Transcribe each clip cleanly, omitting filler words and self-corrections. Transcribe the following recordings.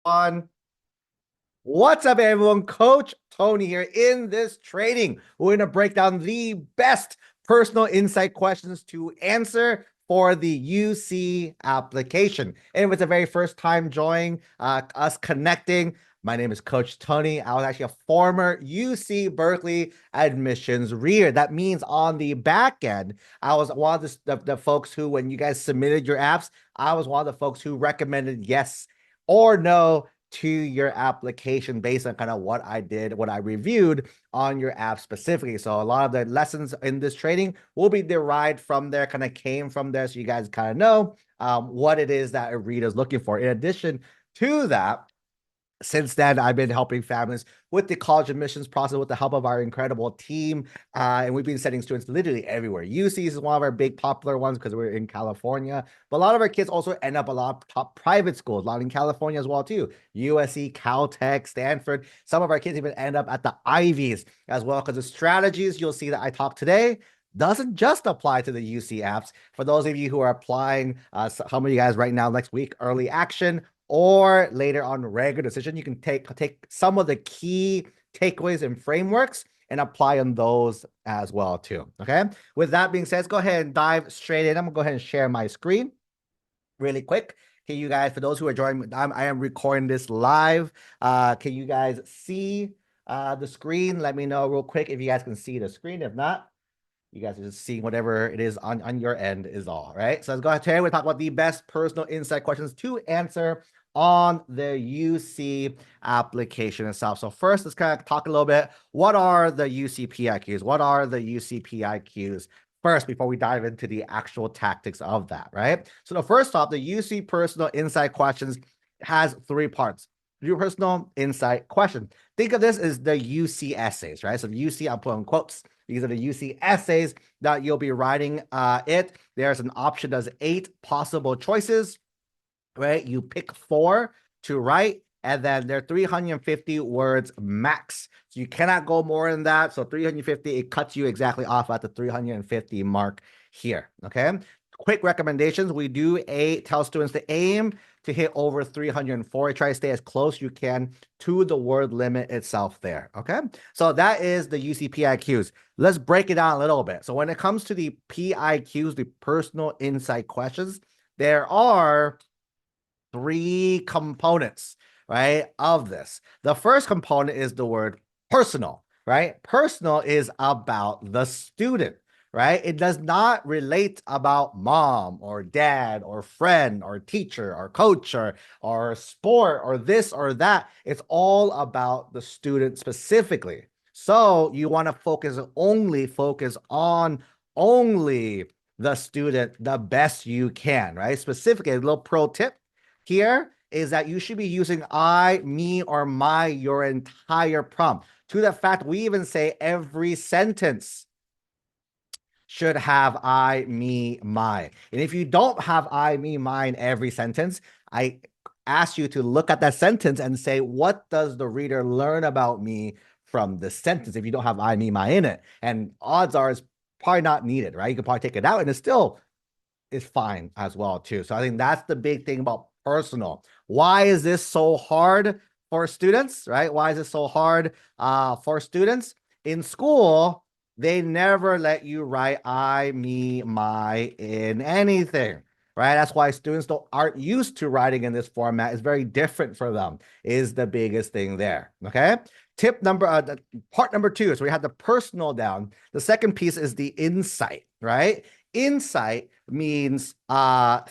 On. What's up, everyone? Coach Tony here. In this training, we're going to break down the best personal insight questions to answer for the UC application. And if it's the very first time joining us connecting, my name is Coach Tony. I was actually a former UC Berkeley admissions reader. That means on the back end, I was one of the folks who, when you guys submitted your apps, I was one of the folks who recommended yes or no to your application based on kind of what I did, what I reviewed on your app specifically. So a lot of the lessons in this training will be derived from there, kind of came from there. So you guys kind of know what it is that a reader is looking for. In addition to that, since then, I've been helping families with the college admissions process with the help of our incredible team. And we've been sending students literally everywhere. UC is one of our big popular ones because we're in California. But a lot of our kids also end up a lot of top private schools, a lot in California as well, too. USC, Caltech, Stanford. Some of our kids even end up at the Ivies as well, because the strategies you'll see that I talk today doesn't just apply to the UC apps. For those of you who are applying, some of you guys right now, next week, early action, or later on regular decision, you can take some of the key takeaways and frameworks and apply on those as well too. Okay. With that being said, let's go ahead and dive straight in. I'm gonna go ahead and share my screen really quick. Can you guys, for those who are joining, I am recording this live. Can you guys see the screen? Let me know real quick if you guys can see the screen. If not, you guys are just seeing whatever it is on your end is all, right? So let's go ahead. Today we'll talk about the best personal insight questions to answer on the UC application itself. So first, let's kind of talk a little bit. What are the UC PIQs? What are the UC PIQs? First, before we dive into the actual tactics of that, right? So the first off, the UC personal insight questions has three parts. Your personal insight question. Think of this as the UC essays, right? So UC, I'm putting quotes. These are the UC essays that you'll be writing There's an option that's 8 possible choices, right? You pick 4 to write, and then they're 350 words max. So you cannot go more than that. So 350, it cuts you exactly off at the 350 mark here, okay? Quick recommendations. We do tell students to aim to hit over 340. Try to stay as close you can to the word limit itself there, okay? So that is the UC PIQs. Let's break it down a little bit. So when it comes to the PIQs, the personal insight questions, there are 3 components, right, of this. The first component is the word personal, right? Personal is about the student, right? It does not relate about mom or dad or friend or teacher or coach or sport or this or that. It's all about the student specifically. So you want to focus on only the student the best you can, right? Specifically, a little pro tip here is that you should be using I, me, or my your entire prompt. To the fact, we even say every sentence should have I, me, my. And if you don't have I, me, mine every sentence, I ask you to look at that sentence and say, what does the reader learn about me from the sentence if you don't have I, me, my in it? And odds are it's probably not needed, right? You can probably take it out and it still is fine as well too. So I think that's the big thing about personal. Why is this so hard for students, right? Why is this so hard for students? In school, they never let you write I, me, my in anything, right? That's why students aren't used to writing in this format. It's very different for them, is the biggest thing there, okay? Part number 2, so we have the personal down. The second piece is the insight, right? Insight means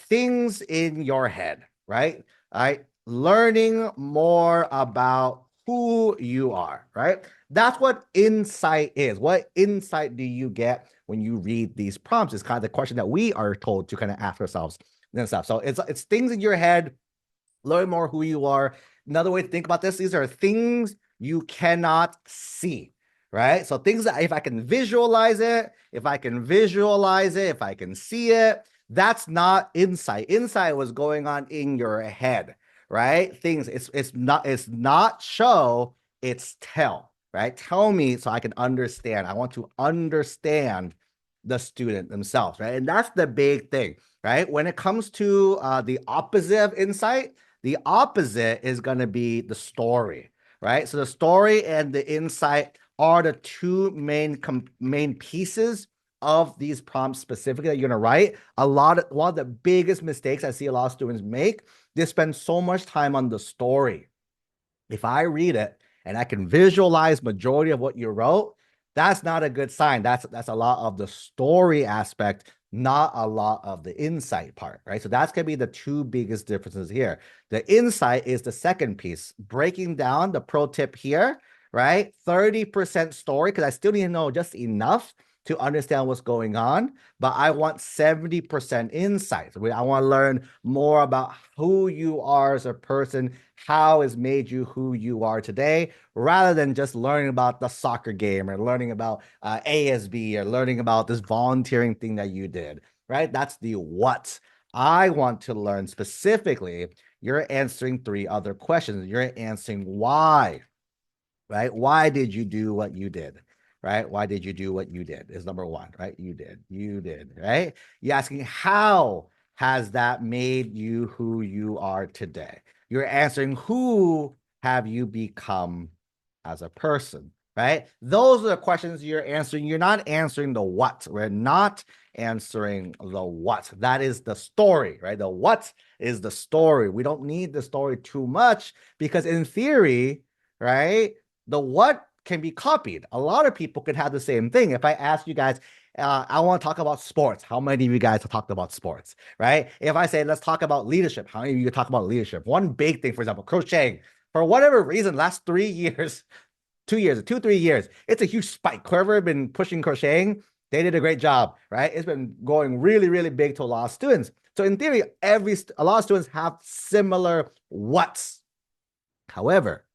things in your head, right? Learning more about who you are, right? That's what insight is. What insight do you get when you read these prompts? Is kind of the question that we are told to kind of ask ourselves and stuff. So it's things in your head, learn more who you are. Another way to think about this, these are things you cannot see, right? So things that if I can visualize it, if I can see it, that's not insight. Insight was going on in your head, right? Things, it's not show, it's tell, right? Tell me so I can understand. I want to understand the student themselves, right? And that's the big thing, right? When it comes to the opposite of insight, The opposite is going to be the story, right? So the story and the insight are the two main pieces of these prompts specifically that you're going to write. One of the biggest mistakes I see a lot of students make, they spend so much time on the story. If I read it and I can visualize majority of what you wrote, that's not a good sign. That's a lot of the story aspect, not a lot of the insight part, right? So that's going to be the two biggest differences here. The insight is the second piece, breaking down the pro tip here, right? 30% story, because I still need to know just enough to understand what's going on, but I want 70% insight. I want to learn more about who you are as a person, how it's made you who you are today, rather than just learning about the soccer game or learning about ASB or learning about this volunteering thing that you did, right? That's the what. I want to learn specifically, you're answering 3 other questions. You're answering why, right? Why did you do what you did? Right? Why did you do what you did is number 1, right? You did, right? You're asking, how has that made you who you are today? You're answering, who have you become as a person, right? Those are the questions you're answering. You're not answering the what. We're not answering the what. That is the story, right? The what is the story. We don't need the story too much because in theory, right, the what can be copied. A lot of people can have the same thing. If I ask you guys, I want to talk about sports. How many of you guys have talked about sports, right? If I say, let's talk about leadership, how many of you talk about leadership? One big thing, for example, crocheting. For whatever reason, last 3 years, 3 years, it's a huge spike. Whoever been pushing crocheting, they did a great job, right? It's been going really, really big to a lot of students. So in theory, a lot of students have similar what's. However,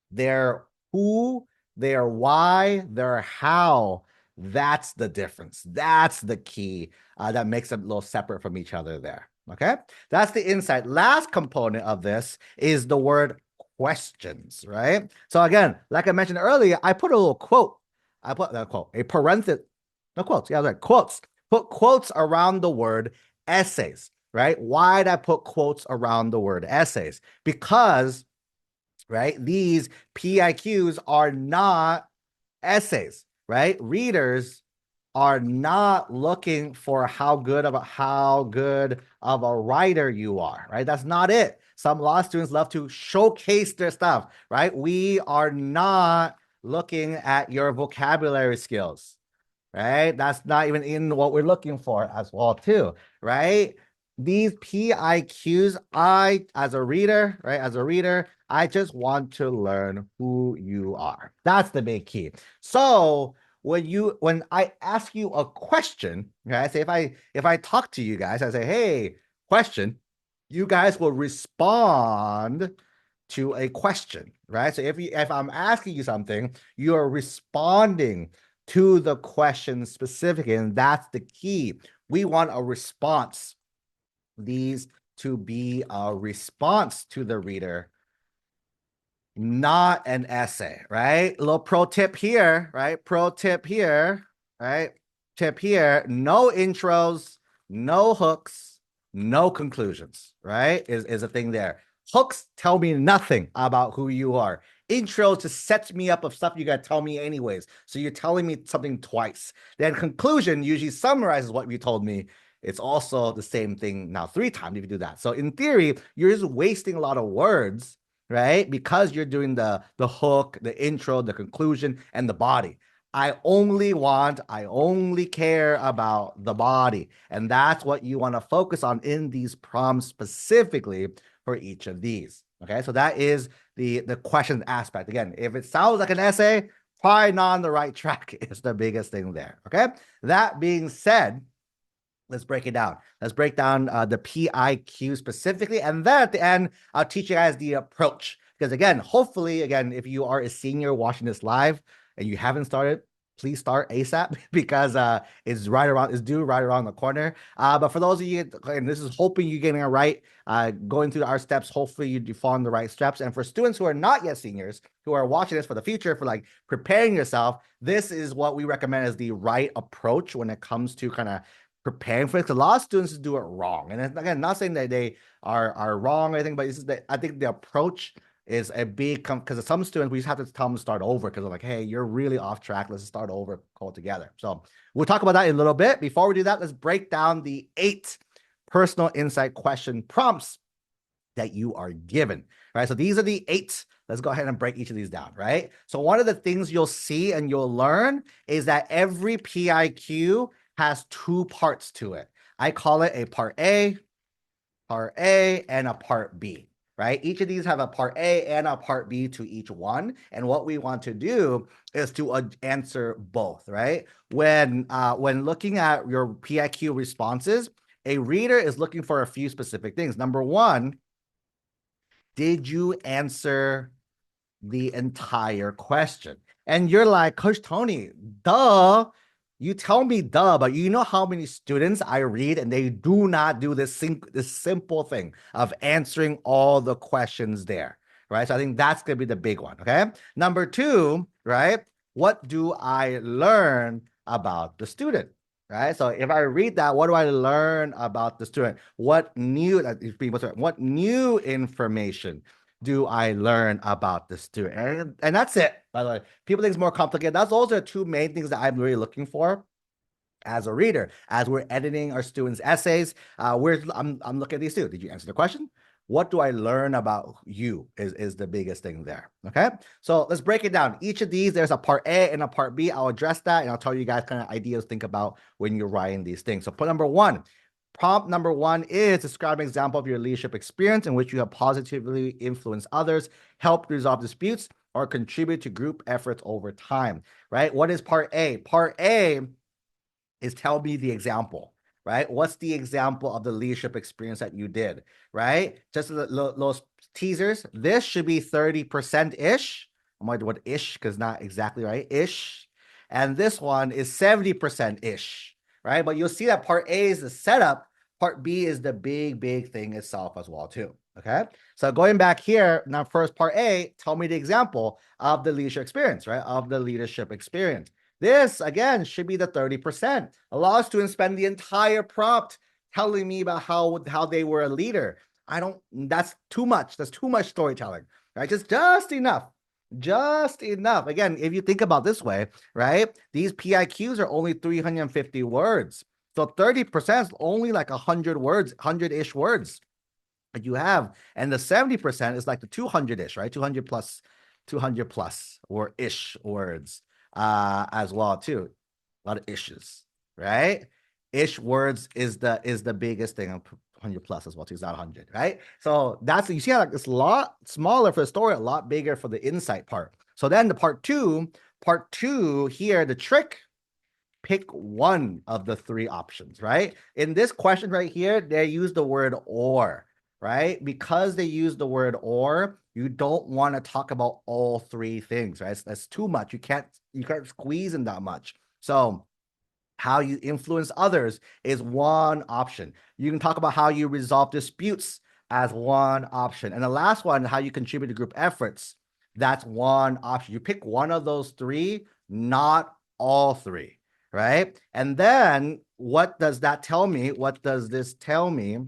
their who, their why, their how, that's the difference. That's the key that makes them a little separate from each other there. Okay, that's the insight. Last component of this is the word questions, right? So again, like I mentioned earlier, I put a little quote. I put that quote, a parenthesis, no quotes. Yeah, right, quotes. Put quotes around the word essays, right? Why did I put quotes around the word essays? Because, right, these PIQs are not essays, right? Readers are not looking for how good of a writer you are, right? That's not it. Some law students love to showcase their stuff, right? We are not looking at your vocabulary skills, right? That's not even in what we're looking for as well, too, right? These PIQs, as a reader, right? As a reader, I just want to learn who you are. That's the big key. So when I ask you a question, right? I say if I talk to you guys, I say, hey, question, you guys will respond to a question, right? So if I'm asking you something, you are responding to the question specifically, and that's the key. We want a response. These to be a response to the reader, not an essay, right? A little pro tip here, right? Pro tip here, right? Tip here, no intros, no hooks, no conclusions, right? Is a thing there. Hooks tell me nothing about who you are. Intro just sets me up of stuff you got to tell me anyways. So you're telling me something twice. Then conclusion usually summarizes what you told me. It's also the same thing now 3 times if you do that. So in theory, you're just wasting a lot of words, right? Because you're doing the hook, the intro, the conclusion, and the body. I only care about the body. And that's what you want to focus on in these prompts specifically for each of these. Okay, so that is the question aspect. Again, if it sounds like an essay, probably not on the right track is the biggest thing there. Okay, that being said, let's break it down. Let's break down the PIQ specifically. And then at the end, I'll teach you guys the approach. Because again, hopefully, again, if you are a senior watching this live and you haven't started, please start ASAP because it's due right around the corner. But for those of you, and this is hoping you're getting it right, going through our steps, hopefully you follow the right steps. And for students who are not yet seniors, who are watching this for the future, for like preparing yourself, this is what we recommend as the right approach when it comes to kind of preparing for it. 'Cause a lot of students do it wrong. And again, not saying that they are wrong or anything, but it's just that I think the approach is a big, because some students, we just have to tell them to start over because they're like, hey, you're really off track. Let's start over altogether. So we'll talk about that in a little bit. Before we do that, let's break down the 8 personal insight question prompts that you are given, right? So these are the 8. Let's go ahead and break each of these down, right? So one of the things you'll see and you'll learn is that every PIQ has 2 parts to it. I call it a part A, and a part B, right? Each of these have a part A and a part B to each one. And what we want to do is to answer both, right? When looking at your PIQ responses, a reader is looking for a few specific things. Number one, did you answer the entire question? And you're like, Coach Tony, duh. You tell me duh, but you know how many students I read and they do not do this simple thing of answering all the questions there, right? So I think that's going to be the big one, okay? Number 2, right? What do I learn about the student, right? So if I read that, what do I learn about the student? What new information do I learn about the student? And that's it, by the way. People think it's more complicated. Those are the 2 main things that I'm really looking for as a reader. As we're editing our students' essays, I'm looking at these 2. Did you answer the question? What do I learn about you is the biggest thing there, okay? So let's break it down. Each of these, there's a part A and a part B. I'll address that, and I'll tell you guys kind of ideas to think about when you're writing these things. So prompt number 1 is describe an example of your leadership experience in which you have positively influenced others, helped resolve disputes, or contribute to group efforts over time, right? What is part A? Part A is tell me the example, right? What's the example of the leadership experience that you did, right? Just those teasers. This should be 30%-ish. I'm going to do what ish because not exactly right, ish. And this one is 70%-ish, right? But you'll see that part A is the setup. Part B is the big thing itself as well too, okay? So going back here, now first part A, tell me the example of the leadership experience, right? Of the leadership experience. This, again, should be the 30%. A lot of students spend the entire prompt telling me about how they were a leader. That's too much. That's too much storytelling, right? Just enough. Just enough. Again, if you think about this way, right? These PIQs are only 350 words. So 30% is only like 100 words, 100-ish words that you have. And the 70% is like the 200-ish, right? 200 plus or ish words as well too. A lot of ishes, right? Ish words is the biggest thing. 100 plus as well too. It's not 100, right? So that's, you see how like it's a lot smaller for the story, a lot bigger for the insight part. So then the part two here, the trick, pick one of the 3 options, right? In this question right here, they use the word or, right? Because they use the word or, you don't want to talk about all 3 things, right? That's too much. You can't squeeze in that much. So how you influence others is one option. You can talk about how you resolve disputes as one option. And the last one, how you contribute to group efforts. That's one option. You pick one of those 3, not all 3, right? And then what does that tell me? What does this tell me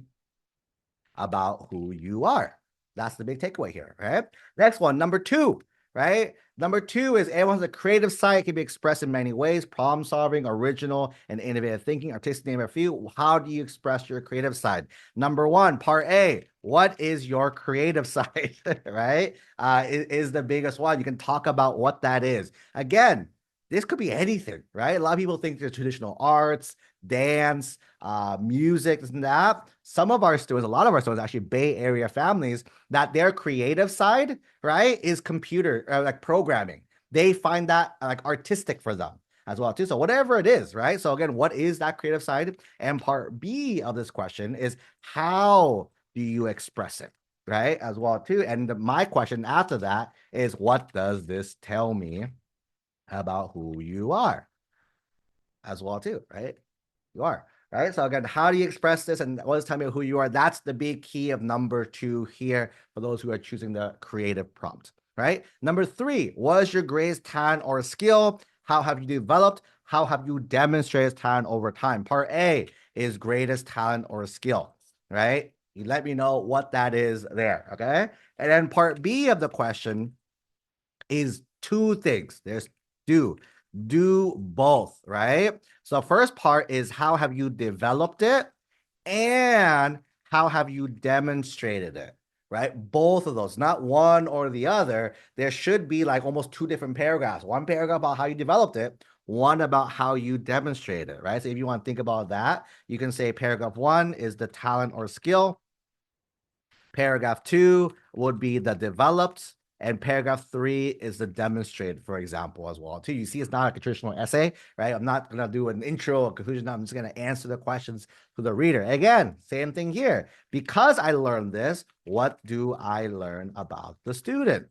about who you are? That's the big takeaway here, right? Next one, number 2, right? Number 2 is everyone has a creative side, can be expressed in many ways: problem solving, original and innovative thinking, artistic, name a few. How do you express your creative side? Number 1, part A, what is your creative side, right? Is the biggest one. You can talk about what that is. Again, this could be anything, right? A lot of people think the traditional arts, dance, music, this and that. Some of our students, a lot of our students, actually Bay Area families, that their creative side, right, is computer, like programming. They find that like artistic for them as well too. So whatever it is, right? So again, what is that creative side? And part B of this question is, how do you express it, right? As well too. And my question after that is, what does this tell me about who you are as well too, right? You are, right? So again, how do you express this and what does tell me who you are? That's the big key of number 2 here for those who are choosing the creative prompt, right? Number 3, what is your greatest talent or skill? How have you developed? How have you demonstrated talent over time? Part A, is greatest talent or skill, right? You let me know what that is there, okay? And then part B of the question is two things. There's do both, right? So first part is how have you developed it and how have you demonstrated it, right? Both of those, not one or the other. There should be like almost two different paragraphs. One paragraph about how you developed it, one about how you demonstrate it, right? So if you want to think about that, you can say paragraph 1 is the talent or skill. Paragraph 2 would be the developed, and paragraph 3 is the demonstrated, for example, as well, too. You see, it's not a traditional essay, right? I'm not going to do an intro or conclusion. I'm just going to answer the questions to the reader. Again, same thing here. Because I learned this, what do I learn about the student?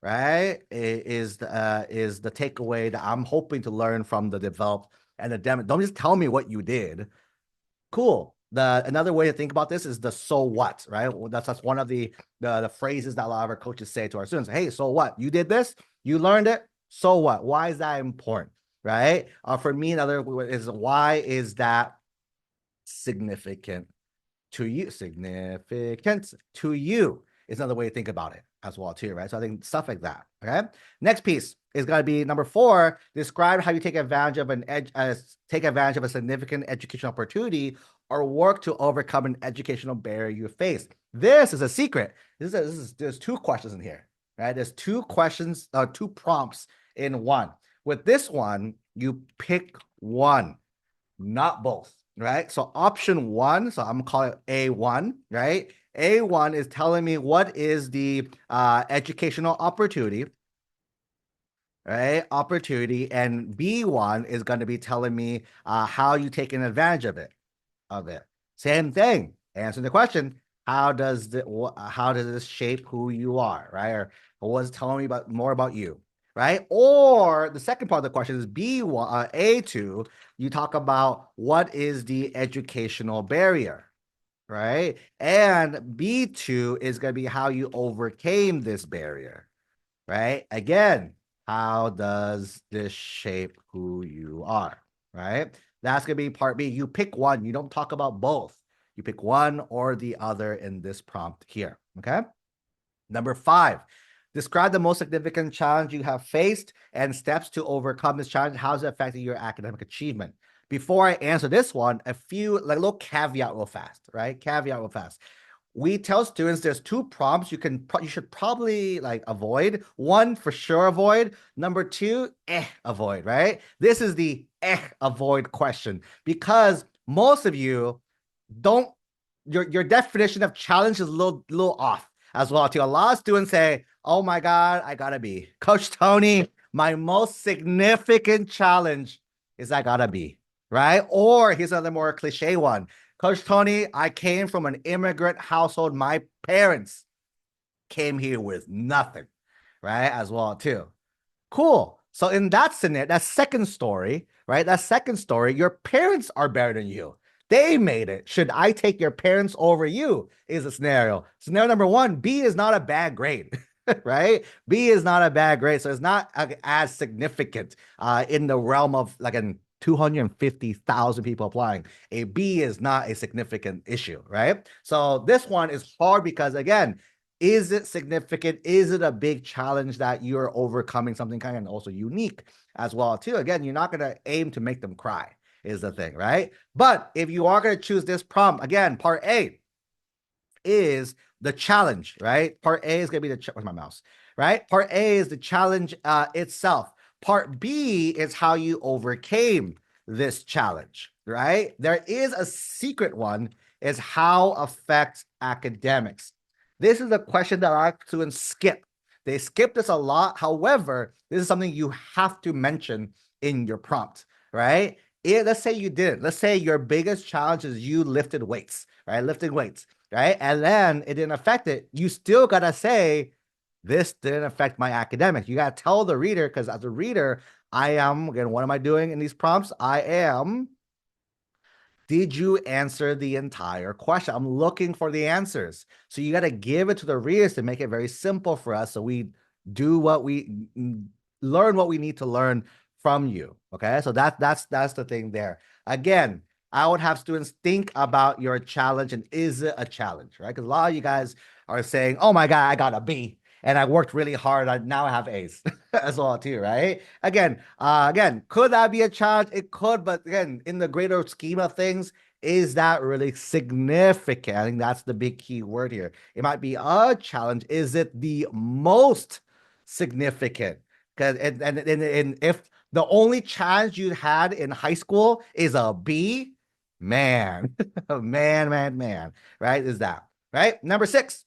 Right? Is the takeaway that I'm hoping to learn from the developed and the demo. Don't just tell me what you did. Cool. Another way to think about this is the so what, right? Well, that's one of the phrases that a lot of our coaches say to our students. Hey, so what? You did this, you learned it. So what? Why is that important? Right? For me, another is why is that significant to you? Significant to you is another way to think about it as well, too, right? So I think stuff like that. Okay. Next piece is going to be number 4. Describe how you take advantage of a significant educational opportunity or work to overcome an educational barrier you face. This is a secret. There's 2 questions in here, right? There's 2 questions, 2 prompts in one. With this one, you pick one, not both, right? So option 1, so I'm gonna call it A1, right? A1 is telling me what is the educational opportunity, right? Opportunity, and B1 is going to be telling me how you taking advantage of it. Same thing. Answering the question, how does this shape who you are, right? Or what is telling me more about you, right? Or the second part of the question is B1, A2. You talk about what is the educational barrier, right? And B2 is going to be how you overcame this barrier, right? Again, how does this shape who you are, right? That's going to be part B. You pick one. You don't talk about both. You pick one or the other in this prompt here, okay? Number 5, describe the most significant challenge you have faced and steps to overcome this challenge. How's it affecting your academic achievement? Before I answer this one, a little caveat real fast, right? Caveat real fast. We tell students there's 2 prompts you should probably like avoid. 1, for sure avoid. Number 2, avoid, right? This is the avoid question because most of you don't, your definition of challenge is a little off as well too. A lot of students say, oh my God, I gotta be. Coach Tony, my most significant challenge is I gotta be, right? Or here's another more cliche one. Coach Tony, I came from an immigrant household. My parents came here with nothing, right? As well, too. Cool. So in that scenario, that second story, right? That second story, your parents are better than you. They made it. Should I take your parents over you? Is a scenario. Scenario number 1, B is not a bad grade. Right? B is not a bad grade. So it's not as significant in the realm of like an 250,000 people applying. A B is not a significant issue, right? So this one is hard because, again, is it significant? Is it a big challenge that you're overcoming something kind of also unique as well, too? Again, you're not going to aim to make them cry is the thing, right? But if you are going to choose this prompt, again, part A is the challenge, right? Part A is going to be where's my mouse, right? Part A is the challenge itself. Part B is how you overcame this challenge, right? There is a secret one, is how affects academics. This is a question that our students skip. They skip this a lot. However, this is something you have to mention in your prompt, right? Let's say you didn't. Let's say your biggest challenge is you lifted weights, right? Lifting weights, right? And then it didn't affect it. You still got to say, this didn't affect my academics. You got to tell the reader, because as a reader, I am, again, what am I doing in these prompts? Did you answer the entire question? I'm looking for the answers. So you got to give it to the readers to make it very simple for us. So we do learn what we need to learn from you. Okay. So that's the thing there. Again, I would have students think about your challenge and is it a challenge, right? Because a lot of you guys are saying, oh my God, I got a B and I worked really hard. Now I have A's as well too, right? Again, could that be a challenge? It could, but again, in the greater scheme of things, is that really significant? I think that's the big key word here. It might be a challenge. Is it the most significant? Because and if the only challenge you had in high school is a B, man, man, right? Is that right? Number 6.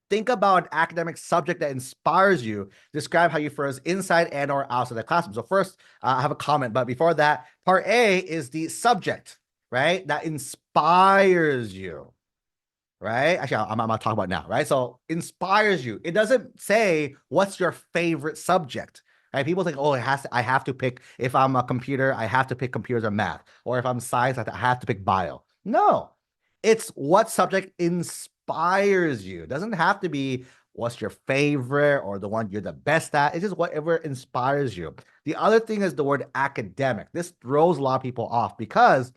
Think about an academic subject that inspires you. Describe how you feel inside and or outside the classroom. So first, I have a comment, but before that, part A is the subject, right? That inspires you, right? Actually, I'm gonna talk about now, right? So inspires you. It doesn't say what's your favorite subject, right? People think, oh, I have to pick, if I'm a computer, I have to pick computers or math, or if I'm science, I have to pick bio. No, it's what subject inspires you. It doesn't have to be what's your favorite or the one you're the best at. It's just whatever inspires you. The other thing is the word academic. This throws a lot of people off because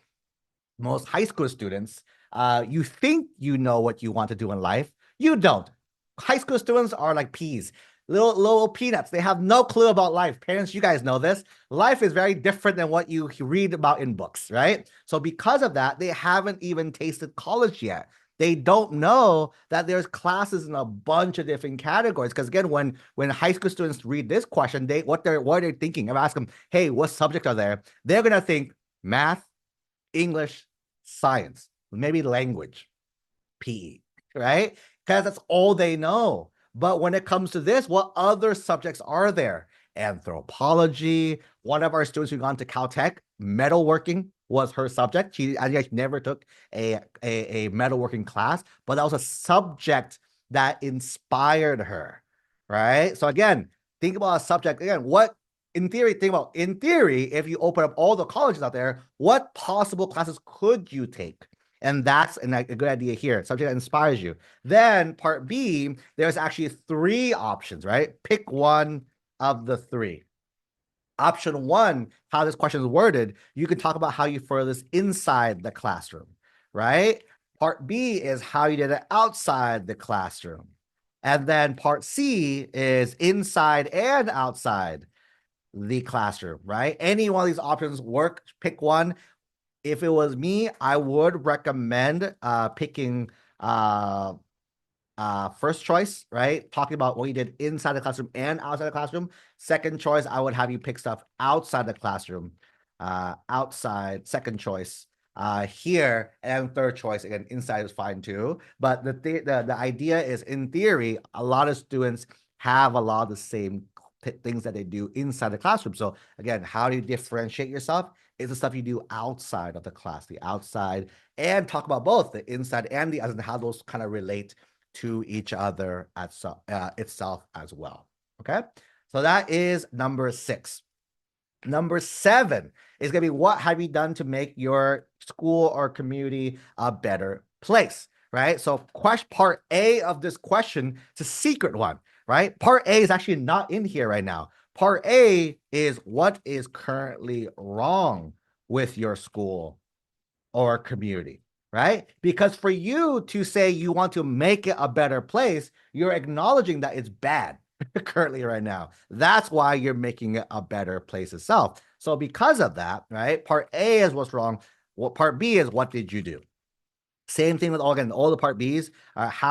most high school students, you think you know what you want to do in life. You don't. High school students are like peas, little peanuts. They have no clue about life. Parents, you guys know this. Life is very different than what you read about in books, right? So because of that, they haven't even tasted college yet. They don't know that there's classes in a bunch of different categories. Because again, when high school students read this question, what are they thinking? If I ask them, hey, what subjects are there? They're gonna think math, English, science, maybe language, PE, right? Because that's all they know. But when it comes to this, what other subjects are there? Anthropology. One of our students who gone to Caltech, metalworking was her subject. She never took a metalworking class, but that was a subject that inspired her, right? So again, think about a subject. Again, what in theory, if you open up all the colleges out there, what possible classes could you take? And that's a good idea here. Subject that inspires you. Then part B, there's actually 3 options, right? Pick one of the 3. Option 1, how this question is worded, you can talk about how you further this inside the classroom, right? Part B is how you did it outside the classroom. And then part C is inside and outside the classroom, right? Any one of these options work. Pick one. If it was me, I would recommend picking first choice, right? Talking about what you did inside the classroom and outside the classroom. Second choice, I would have you pick stuff outside the classroom. Outside, second choice. Here, and third choice, again, inside is fine too. But the idea is, in theory, a lot of students have a lot of the same things that they do inside the classroom. So again, how do you differentiate yourself? Is the stuff you do outside of the class, the outside, and talk about both the inside and the outside, and how those kind of relate to each other itself as well. Okay, so that is number 6. Number 7 is going to be, what have you done to make your school or community a better place, right? So part A of this question, it's a secret one, right? Part A is actually not in here right now. Part A is what is currently wrong with your school or community, right? Because for you to say you want to make it a better place, you're acknowledging that it's bad currently right now. That's why you're making it a better place itself. So because of that, right? Part A is what's wrong. What part B is what did you do? Same thing with all the part B's. What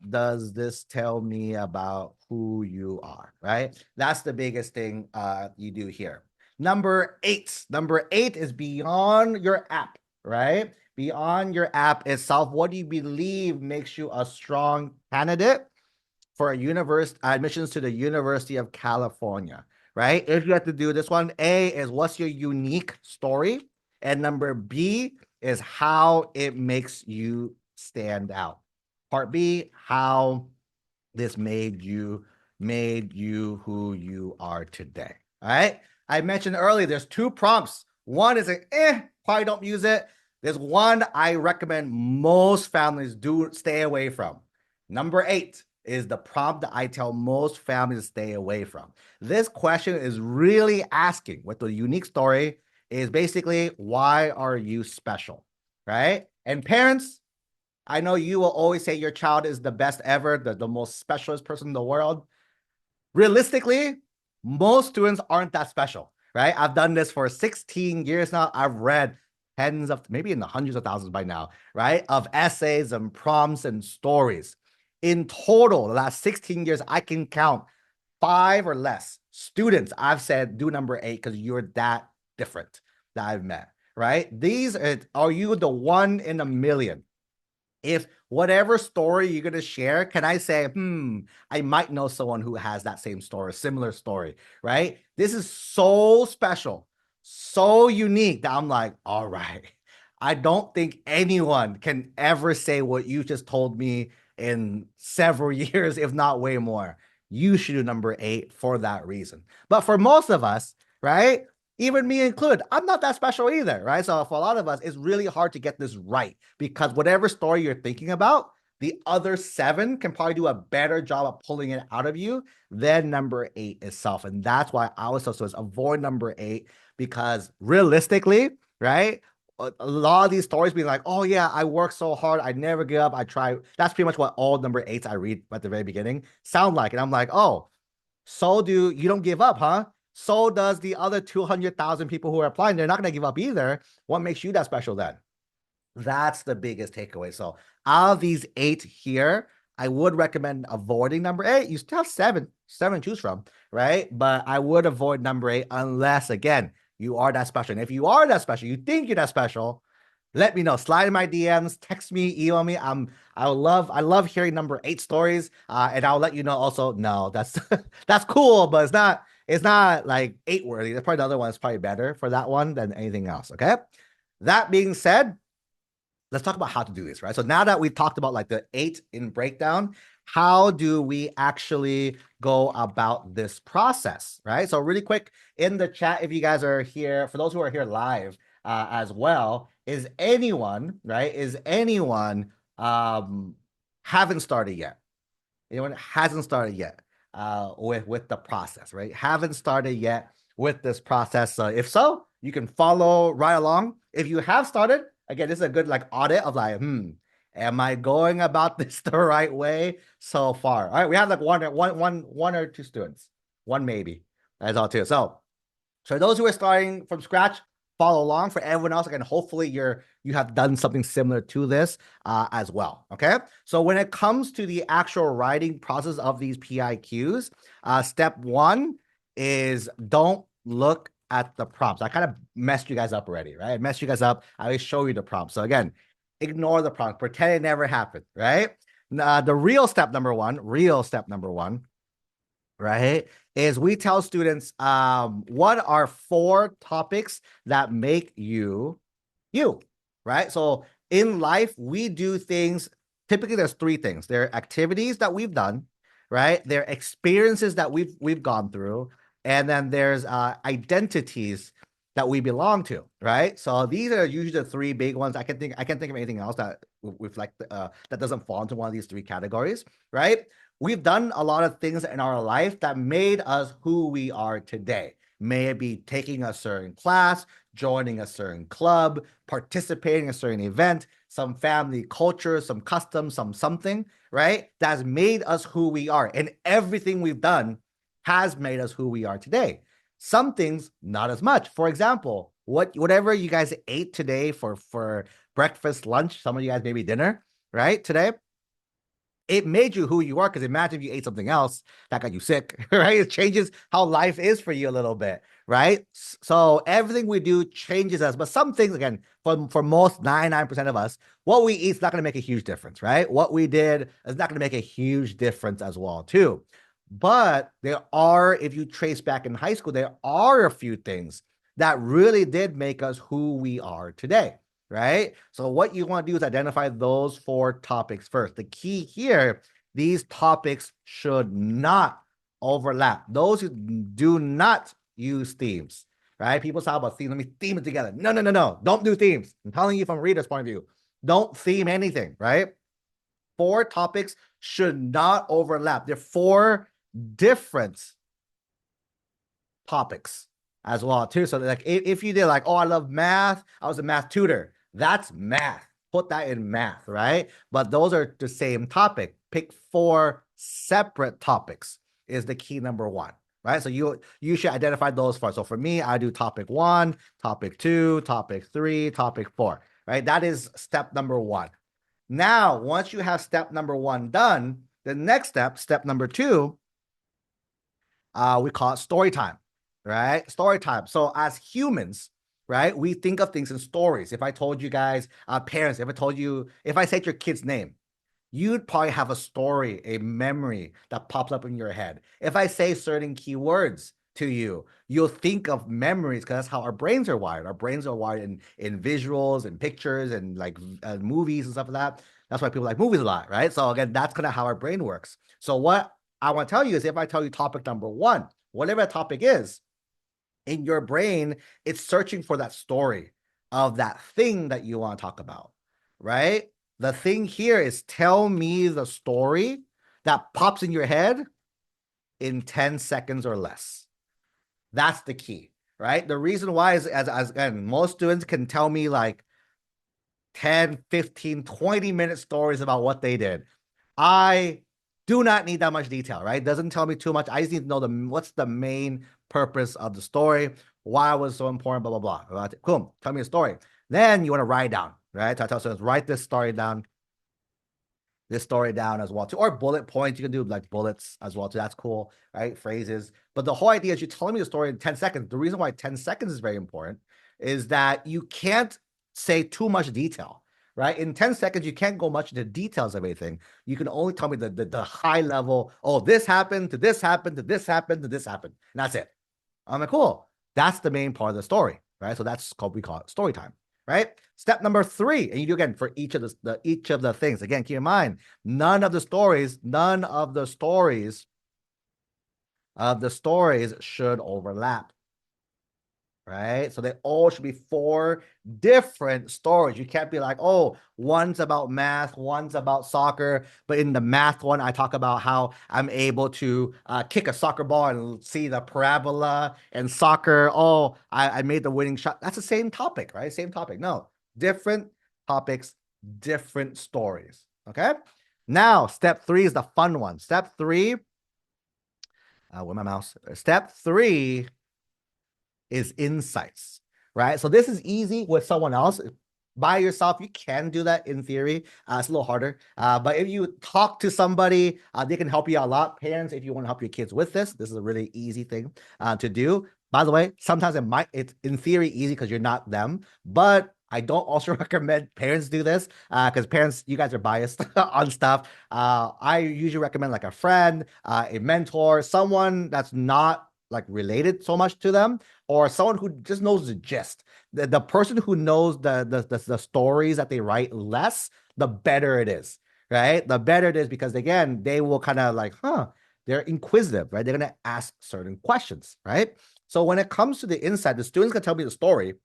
does this tell me about who you are, right? That's the biggest thing you do here. Number 8 is beyond your app, right? Beyond your app itself, what do you believe makes you a strong candidate for admissions to the University of California, right? If you have to do this one, A is what's your unique story, and number B is how it makes you stand out. Part B, how this made you who you are today. All right. I mentioned earlier, there's 2 prompts. One is probably don't use it. There's one I recommend most families do stay away from. Number 8 is the prompt that I tell most families to stay away from. This question is really asking what the unique story is basically, why are you special, right? And parents, I know you will always say your child is the best ever, the most specialist person in the world. Realistically, most students aren't that special, right? I've done this for 16 years now. I've read tens of, maybe in the hundreds of thousands by now, right? Of essays and prompts and stories. In total, the last 16 years, I can count 5 or less students I've said, do number 8 because you're that different that I've met, right? These are you the one in a million? If whatever story you're going to share, can I say, I might know someone who has that same story, similar story, right? This is so special, so unique that I'm like, all right, I don't think anyone can ever say what you just told me in several years, if not way more. You should do number 8 for that reason. But for most of us, right? Even me included, I'm not that special either, right? So for a lot of us, it's really hard to get this right because whatever story you're thinking about, the other 7 can probably do a better job of pulling it out of you than number 8 itself. And that's why I was so avoid number 8, because realistically, right? A lot of these stories being like, oh yeah, I work so hard, I never give up, I try. That's pretty much what all number 8s I read at the very beginning sound like. And I'm like, oh, so do you don't give up, huh? So does the other 200,000 people who are applying. They're not going to give up either. What makes you that special then? That's the biggest takeaway. So out of these 8 here, I would recommend avoiding number 8. You still have seven to choose from, right? But I would avoid number 8 unless, again, you are that special. And if you are that special, you think you're that special, let me know. Slide in my DMs, text me, email me. I love hearing number 8 stories. And I'll let you know also, no, that's that's cool, but it's not like 8 worthy. That's probably the other one is probably better for that one than anything else. Okay. That being said, let's talk about how to do this, right? So now that we've talked about like the 8 in breakdown, how do we actually go about this process, right? So really quick in the chat, if you guys are here, for those who are here live as well, is anyone, right? Is anyone haven't started yet? Anyone hasn't started yet with the process, right? Haven't started yet with this process. So if so, you can follow right along. If you have started, again, this is a good like audit of like, am I going about this the right way so far? All right, we have like one or two students, one maybe. That's all too. So those who are starting from scratch, follow along. For everyone else, again, hopefully you have done something similar to this as well. Okay. So when it comes to the actual writing process of these PIQs, step 1 is don't look at the prompts. I kind of messed you guys up already, right? I messed you guys up. I always show you the prompts. So again, ignore the prompt, pretend it never happened, right? The real step number one, right, is we tell students what are 4 topics that make you, right? So in life, we do things, typically there's 3 things. There are activities that we've done, right? There are experiences that we've gone through, and then there's identities that we belong to, right? So these are usually the 3 big ones. I can't think of anything else that with like that doesn't fall into one of these 3 categories, right? We've done a lot of things in our life that made us who we are today. May it be taking a certain class, joining a certain club, participating in a certain event, some family culture, some custom, some something, right? That's made us who we are. And everything we've done has made us who we are today. Some things, not as much. For example, whatever you guys ate today for breakfast, lunch, some of you guys maybe dinner, right? Today, it made you who you are, because imagine if you ate something else that got you sick, right? It changes how life is for you a little bit, right? So everything we do changes us, but some things, again, for most 99% of us, what we eat is not going to make a huge difference, right? What we did is not going to make a huge difference as well, too. But there are, if you trace back in high school, there are a few things that really did make us who we are today, right? So what you want to do is identify those 4 topics first. The key here, these topics should not overlap. Those who do not use themes, right? People talk about themes. Let me theme it together. No. Don't do themes. I'm telling you from a reader's point of view. Don't theme anything, right? 4 topics should not overlap. They're 4 different topics as well too. So like if you did like, oh, I love math, I was a math tutor, that's math. Put that in math, right? But those are the same topic. Pick 4 separate topics is the key number 1, right? So you should identify those first. So for me, I do topic 1, topic 2, topic 3, topic 4, right? That is step number 1. Now, once you have step number 1 done, the next step number 2, we call it story time, right? Story time. So as humans, right, we think of things in stories. If I told you guys, parents, if I said your kid's name, you'd probably have a story, a memory that pops up in your head. If I say certain keywords to you, you'll think of memories because that's how our brains are wired. Our brains are wired in visuals and pictures and like movies and stuff like that. That's why people like movies a lot, right? So again, that's kind of how our brain works. So what I want to tell you is if I tell you topic number 1, whatever that topic is, in your brain, it's searching for that story of that thing that you want to talk about, right? The thing here is tell me the story that pops in your head in 10 seconds or less. That's the key, right? The reason why is as again, most students can tell me like 10, 15, 20-minute stories about what they did. I do not need that much detail, right? Doesn't tell me too much. I just need to know what's the main purpose of the story, why it was so important, blah, blah, blah. Cool. Tell me a story. Then you want to write down, right? So I tell students, write this story down as well too, or bullet points. You can do like bullets as well too. That's cool, right? Phrases. But the whole idea is you're telling me the story in 10 seconds. The reason why 10 seconds is very important is that you can't say too much detail, right? In 10 seconds, you can't go much into details of anything. You can only tell me the high level, oh, this happened, to this happened, to this happened, to this happened. And that's it. I'm like, cool. That's the main part of the story, right? So that's we call it story time, right? Step number 3, and you do again for each of the things. Again, keep in mind, none of the stories should overlap, right? So they all should be 4 different stories. You can't be like, oh, one's about math, one's about soccer, but in the math one, I talk about how I'm able to kick a soccer ball and see the parabola, and soccer, oh, I made the winning shot. That's the same topic, right? Same topic. No, different topics, different stories, okay? Now, step 3 is the fun one. Step 3, where my mouse? Step 3 is insights, right? So this is easy with someone else. By yourself, you can do that in theory. It's a little harder. But if you talk to somebody, they can help you out a lot. Parents, if you want to help your kids with this is a really easy thing to do. By the way, sometimes it's in theory easy because you're not them, but I don't also recommend parents do this because parents, you guys are biased on stuff. I usually recommend like a friend, a mentor, someone that's not like related so much to them, or someone who just knows the gist. The person who knows the stories that they write less, the better it is, right? The better it is because again, they will kind of like, they're inquisitive, right? They're going to ask certain questions, right? So when it comes to the insight, the students can tell me the story.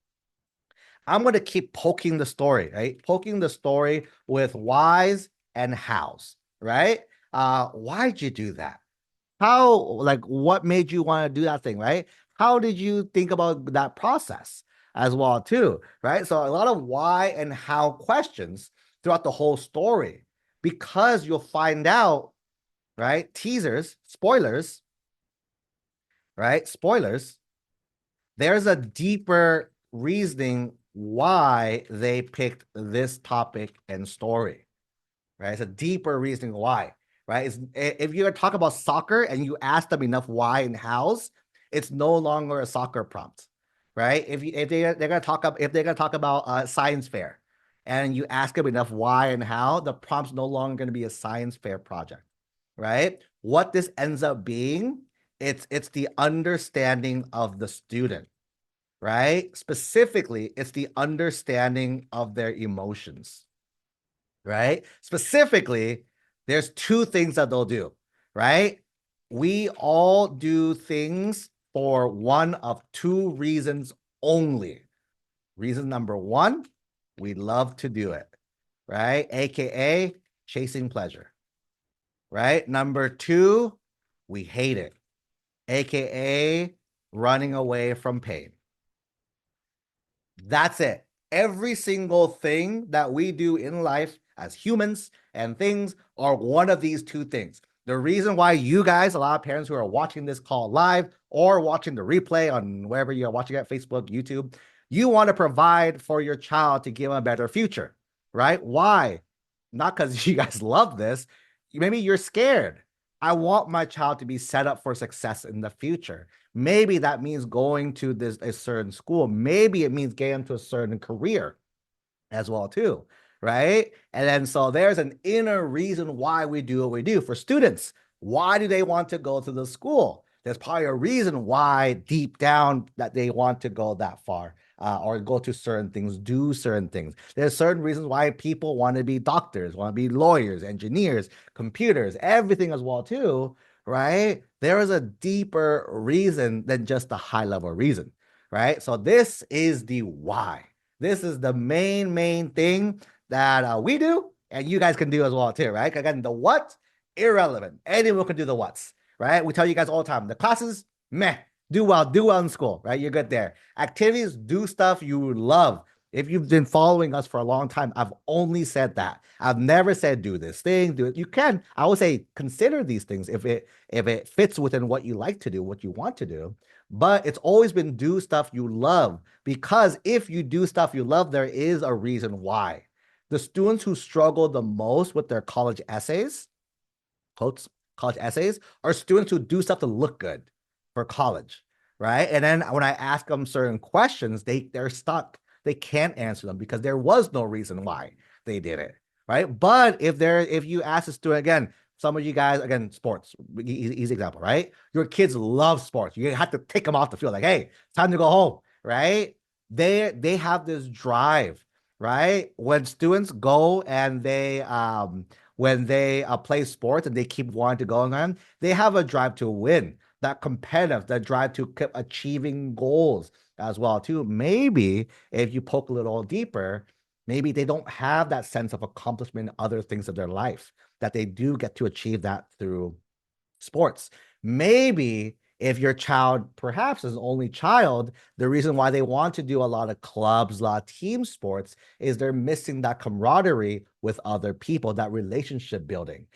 I'm going to keep poking the story, right? Poking the story with whys and hows, right? Why'd you do that? How, like, what made you want to do that thing, right? How did you think about that process as well, too, right? So a lot of why and how questions throughout the whole story, because you'll find out, right? Teasers, spoilers, right? Spoilers. There's a deeper reasoning why they picked this topic and story, right? It's a deeper reasoning why, right? If you talk about soccer and you ask them enough why and hows, it's no longer a soccer prompt, right? If they're gonna talk about science fair, and you ask them enough why and how, the prompt's no longer going to be a science fair project, right? What this ends up being, it's the understanding of the student, right? Specifically, it's the understanding of their emotions, right? Specifically, there's 2 things that they'll do, right? We all do things for one of 2 reasons only. Reason number 1, we love to do it, right? AKA, chasing pleasure, right? Number two, we hate it, aka running away from pain. That's it. Every single thing that we do in life as humans and things are one of these two things. The reason why you guys, a lot of parents who are watching this call live or watching the replay on wherever you're watching at, Facebook, YouTube, you want to provide for your child to give them a better future, right? Why? Not because you guys love this. Maybe you're scared. I want my child to be set up for success in the future. Maybe that means going to a certain school. Maybe it means getting to a certain career as well too, right? And then so there's an inner reason why we do what we do. For students, why do they want to go to the school? There's probably a reason why deep down that they want to go that far, or go to certain things, do certain things. There's certain reasons why people want to be doctors, want to be lawyers, engineers, computers, everything as well too, right? There is a deeper reason than just the high level reason, right? So this is the why. This is the main thing that we do, and you guys can do as well too, right? Again, the what, irrelevant. Anyone can do the what's, right? We tell you guys all the time. The classes, meh, do well in school, right? You're good there. Activities, do stuff you love. If you've been following us for a long time, I've only said that. I've never said do this thing, do it. You can. I would say consider these things if it fits within what you like to do, what you want to do. But it's always been do stuff you love, because if you do stuff you love, there is a reason why. The students who struggle the most with their college essays, quotes, college essays, are students who do stuff to look good for college, right? And then when I ask them certain questions, they're stuck. They can't answer them because there was no reason why they did it, right? But if you ask a student again, some of you guys, again, sports, easy example, right? Your kids love sports. You have to take them off the field, like, hey, time to go home, right? They have this drive, right? When students go and when they play sports and they keep wanting to go on, they have a drive to win, that competitive, that drive to keep achieving goals as well too. Maybe if you poke a little deeper, maybe they don't have that sense of accomplishment in other things of their life, that they do get to achieve that through sports. Maybe if your child perhaps is an only child, the reason why they want to do a lot of clubs, a lot of team sports, is they're missing that camaraderie with other people, that relationship building.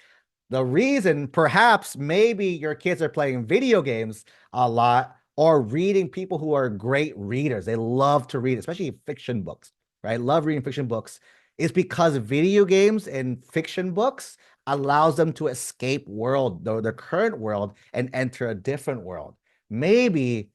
The reason, perhaps, maybe your kids are playing video games a lot or reading, people who are great readers. They love to read, especially fiction books, right? Love reading fiction books, is because video games and fiction books allows them to escape their current world, and enter a different world. Maybe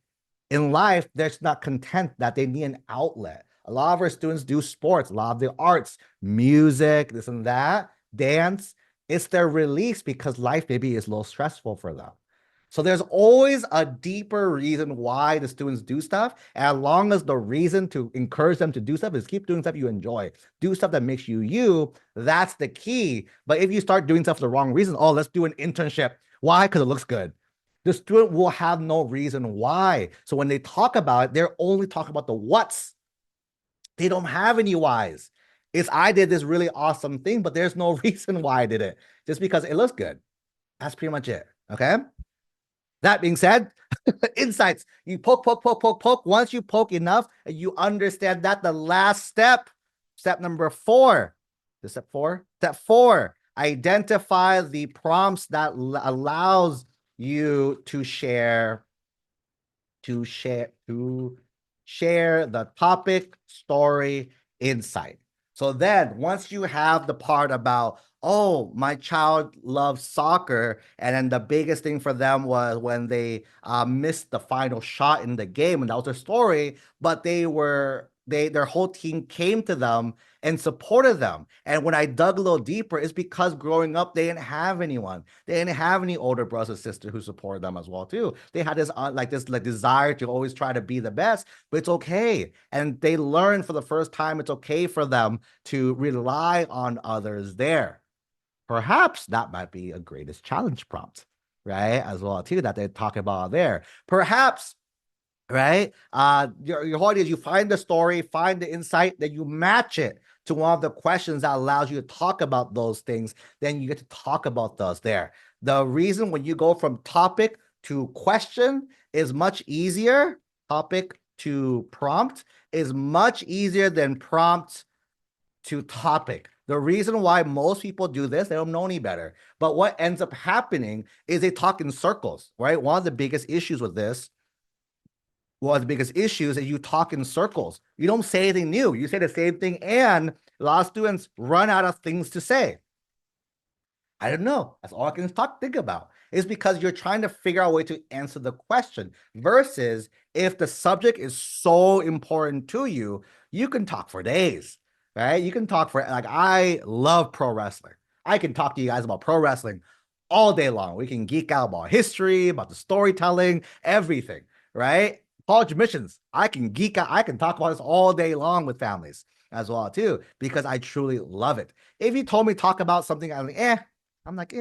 in life, they're not content, that they need an outlet. A lot of our students do sports, a lot of the arts, music, this and that, dance. It's their release because life maybe is a little stressful for them. So there's always a deeper reason why the students do stuff. And as long as the reason to encourage them to do stuff is keep doing stuff you enjoy, do stuff that makes you you, that's the key. But if you start doing stuff for the wrong reason, oh, let's do an internship. Why? Because it looks good. The student will have no reason why. So when they talk about it, they're only talking about the what's. They don't have any whys. It's, I did this really awesome thing, but there's no reason why I did it. Just because it looks good. That's pretty much it. Okay. That being said, insights. You poke. Once you poke enough, you understand that the last step number 4, the step four, identify the prompts that allows you to share the topic, story, insight. So then once you have the part about, oh, my child loves soccer, and then the biggest thing for them was when they missed the final shot in the game, and that was their story, but their whole team came to them and supported them. And when I dug a little deeper, it's because growing up, they didn't have anyone. They didn't have any older brothers and sisters who supported them as well too. They had this desire to always try to be the best, but it's okay. And they learned for the first time it's okay for them to rely on others there. Perhaps that might be a greatest challenge prompt, right? As well too, that they talk about there. Perhaps right? Your whole idea is you find the story, find the insight, then you match it to one of the questions that allows you to talk about those things. Then you get to talk about those there. The reason when you go from topic to question is much easier. Topic to prompt is much easier than prompt to topic. The reason why most people do this, they don't know any better. But what ends up happening is they talk in circles, right? One of the biggest issues with this, one of the biggest issues is you talk in circles. You don't say anything new. You say the same thing, and a lot of students run out of things to say. I don't know. That's all I can think about. Is because you're trying to figure out a way to answer the question. Versus if the subject is so important to you, you can talk for days, right? You can talk for, like, I love pro wrestling. I can talk to you guys about pro wrestling all day long. We can geek out about history, about the storytelling, everything, right? College admissions, I can geek out. I can talk about this all day long with families as well too, because I truly love it. If you told me talk about something, I'm like,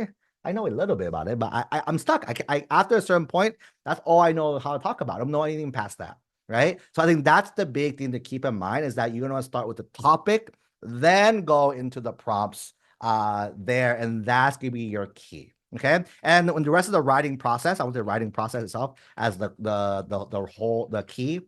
I know a little bit about it, but I'm stuck. After a certain point, that's all I know how to talk about. I don't know anything past that, right? So I think that's the big thing to keep in mind, is that you're going to start with the topic, then go into the prompts there, and that's going to be your key. Okay, and when the rest of the writing process, I want the writing process itself as the key.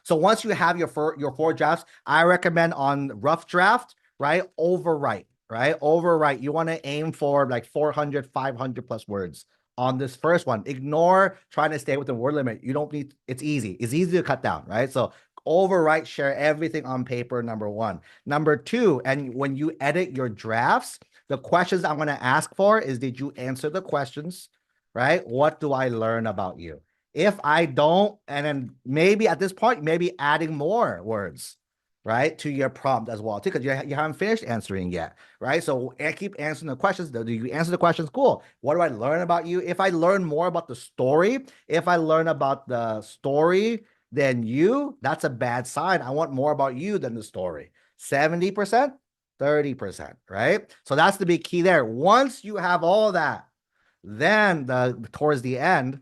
So once you have your four drafts, I recommend on rough draft, right? Overwrite, right? Overwrite. You want to aim for like 400, 500 plus words on this first one. Ignore trying to stay with the word limit. You don't need, it's easy. It's easy to cut down, right? So overwrite, share everything on paper, number one. Number two, and when you edit your drafts, the questions I'm going to ask for is, did you answer the questions, right? What do I learn about you? If I don't, and then maybe at this point, maybe adding more words, right, to your prompt as well, too, because you haven't finished answering yet, right? So I keep answering the questions. Do you answer the questions? Cool. What do I learn about you? If I learn more about the story, if I learn about the story than you, that's a bad sign. I want more about you than the story. 70%, 30%, right? So that's the big key there. Once you have all that, then towards the end,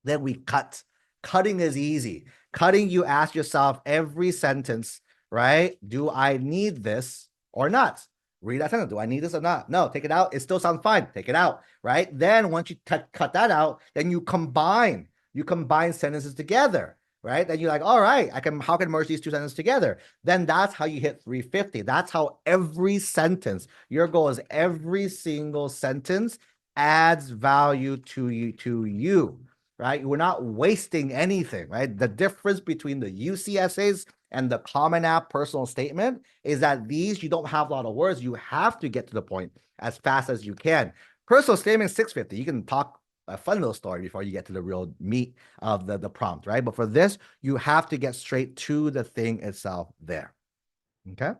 then we cut. Cutting is easy. Cutting, you ask yourself every sentence, right? Do I need this or not? Read that sentence. Do I need this or not? No, take it out. It still sounds fine. Take it out, right? Then once you cut that out, then you combine. You combine sentences together, right? Then you're like, all right, how can I merge these two sentences together? Then that's how you hit 350. That's how every sentence, your goal is every single sentence adds value to you, right? We're not wasting anything, right? The difference between the UC essays and the Common App personal statement is that these, you don't have a lot of words. You have to get to the point as fast as you can. Personal statement 650, you can talk a fun little story before you get to the real meat of the prompt, right? But for this, you have to get straight to the thing itself there. Okay.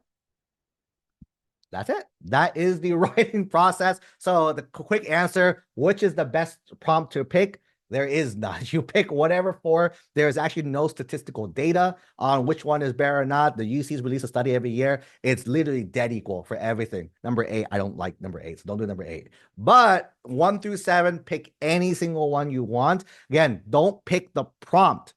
That's it. That is the writing process. So the quick answer, which is the best prompt to pick? There is none. You pick whatever for. There's actually no statistical data on which one is better or not. The UC's release a study every year. It's literally dead equal for everything. Number 8, I don't like number 8, so don't do number 8. But 1 through 7, pick any single one you want. Again, don't pick the prompt.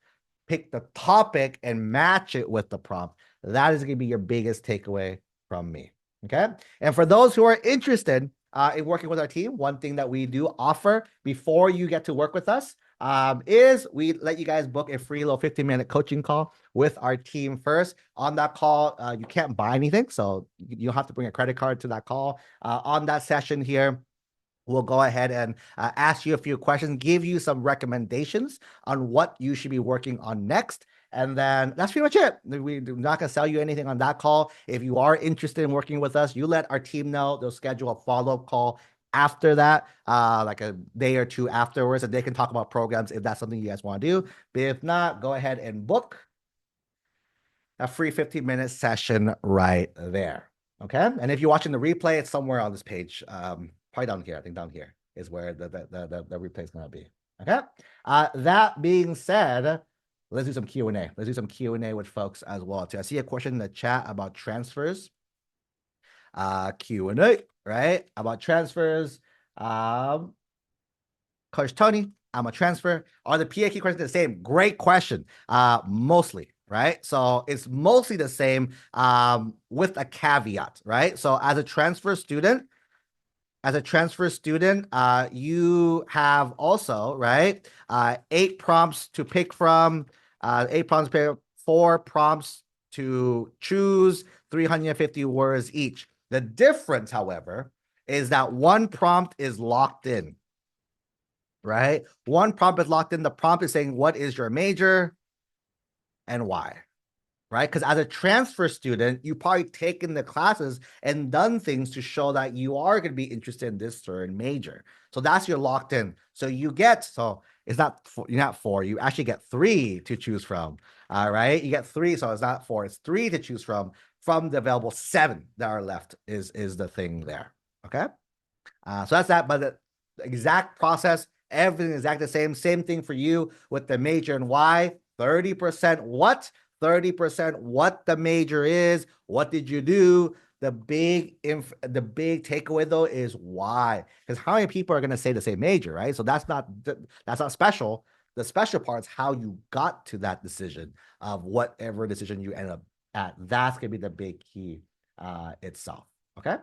Pick the topic and match it with the prompt. That is going to be your biggest takeaway from me. Okay. And for those who are interested in working with our team, one thing that we do offer before you get to work with us is we let you guys book a free little 15-minute coaching call with our team first. On that call, you can't buy anything, so you don't have to bring a credit card to that call. On that session here, we'll go ahead and ask you a few questions, give you some recommendations on what you should be working on next. And then that's pretty much it. We're not going to sell you anything on that call. If you are interested in working with us, you let our team know. They'll schedule a follow-up call after that, like a day or two afterwards, and they can talk about programs if that's something you guys want to do. But if not, go ahead and book a free 15-minute session right there. Okay. And if you're watching the replay, it's somewhere on this page. Probably down here. I think down here is where the replay is going to be. Okay. That being said, let's do some Q&A. Let's do some Q&A with folks as well too. I see a question in the chat about transfers. Q&A, right? About transfers. Coach Tony, I'm a transfer. Are the PIQ questions the same? Great question. Mostly, right? So it's mostly the same with a caveat, right? So as a transfer student, you have also, right, 8 prompts to pick from, 4 prompts to choose, 350 words each. The difference, however, is that one prompt is locked in, right? One prompt is locked in. The prompt is saying, what is your major and why? Right? Because as a transfer student, you've probably taken the classes and done things to show that you are going to be interested in this certain major. So that's your locked in. So it's not you're not 4, you actually get 3 to choose from. All right. You get 3. So it's not 4, it's 3 to choose from the available 7 that are left is the thing there. Okay. So that's that. But the exact process, everything is exactly the same. Same thing for you with the major and why. 30% what? 30% what the major is. What did you do? The big takeaway though is why. Because how many people are going to say the same major, right? So that's not special. The special part is how you got to that decision of whatever decision you end up at. That's going to be the big key itself. Okay.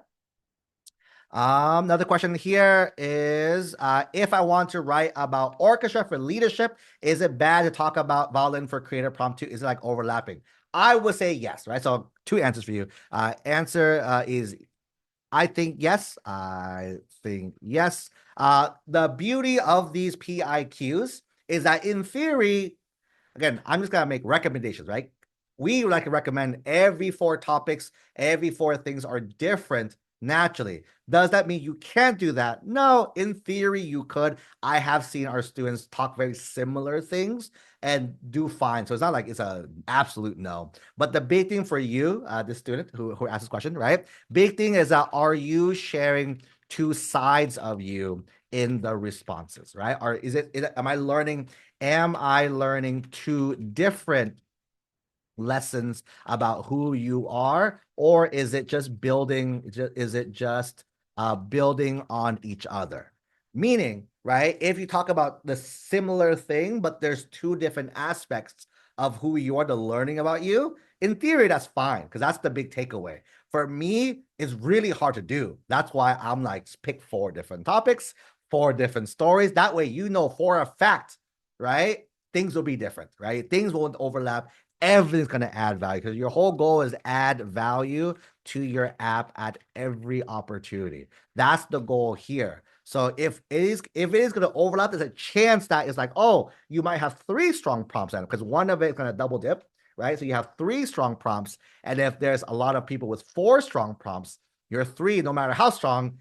Another question here is, if I want to write about orchestra for leadership, is it bad to talk about violin for creative prompt too? Is it like overlapping? I would say yes, right? So 2 answers for you. Answer is, I think yes. I think yes. The beauty of these PIQs is that in theory, again, I'm just gonna make recommendations, right? We would like to recommend every 4 topics, every 4 things are different naturally. Does that mean you can't do that? No, in theory you could. I have seen our students talk very similar things and do fine. So it's not like it's an absolute no. But the big thing for you, the student who asked this question, right? Big thing is that are you sharing 2 sides of you in the responses, right? Or am I learning 2 different lessons about who you are, or is it just building building on each other? Meaning, right, if you talk about the similar thing but there's 2 different aspects of who you are, the learning about you, in theory that's fine, because that's the big takeaway. For me, it's really hard to do. That's why I'm like, pick 4 different topics, 4 different stories. That way you know for a fact, right, things will be different, right? Things won't overlap. Everything's going to add value, because your whole goal is add value to your app at every opportunity. That's the goal here. So if it is going to overlap, there's a chance that it's like, oh, you might have 3 strong prompts in it, because one of it is going to double dip, right? So you have 3 strong prompts. And if there's a lot of people with 4 strong prompts, your 3, no matter how strong,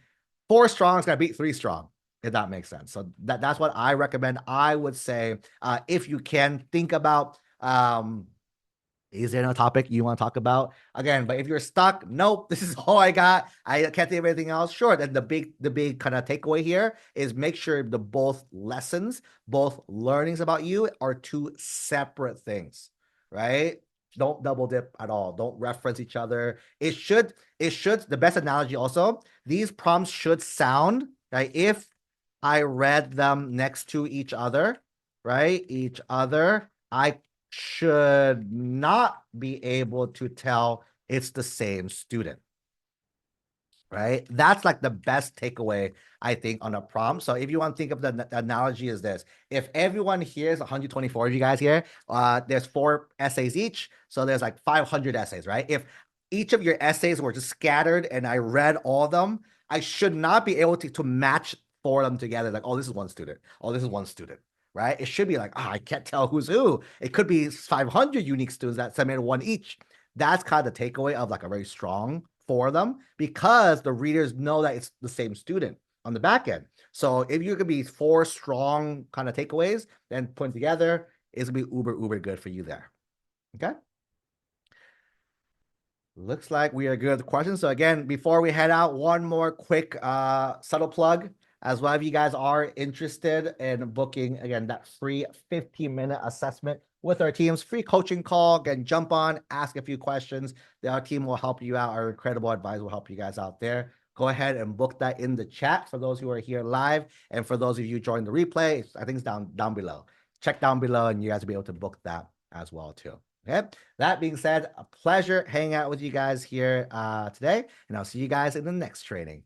4 strong is going to beat 3 strong, if that makes sense. So that's what I recommend. I would say, if you can think about, is there no topic you want to talk about again? But if you're stuck, nope, this is all I got, I can't think of anything else. Sure. Then the big kind of takeaway here is make sure the both lessons, both learnings about you are 2 separate things, right? Don't double dip at all. Don't reference each other. It should, the best analogy also, these prompts should sound, right, if I read them next to each other, right? I should not be able to tell it's the same student, right? That's like the best takeaway, I think, on a prompt. So if you want to think of the analogy is this: if everyone here is 124 of you guys here, there's 4 essays each, so there's like 500 essays, right? If each of your essays were just scattered and I read all of them, I should not be able to match 4 of them together, like, oh, this is one student, oh, this is one student, right? It should be like, oh, I can't tell who's who. It could be 500 unique students that submitted 1 each. That's kind of the takeaway of like a very strong for them, because the readers know that it's the same student on the back end. So if you could be 4 strong kind of takeaways, then put together, it's gonna be uber good for you there. Okay. Looks like we are good with questions. So again, before we head out, one more quick subtle plug. As well, if you guys are interested in booking, again, that free 15-minute assessment with our team's free coaching call, again, jump on, ask a few questions. Our team will help you out. Our incredible advisor will help you guys out there. go ahead and book that in the chat for those who are here live. And for those of you joining the replay, I think it's down below. Check down below and you guys will be able to book that as well too. Okay. That being said, a pleasure hanging out with you guys here today. And I'll see you guys in the next training.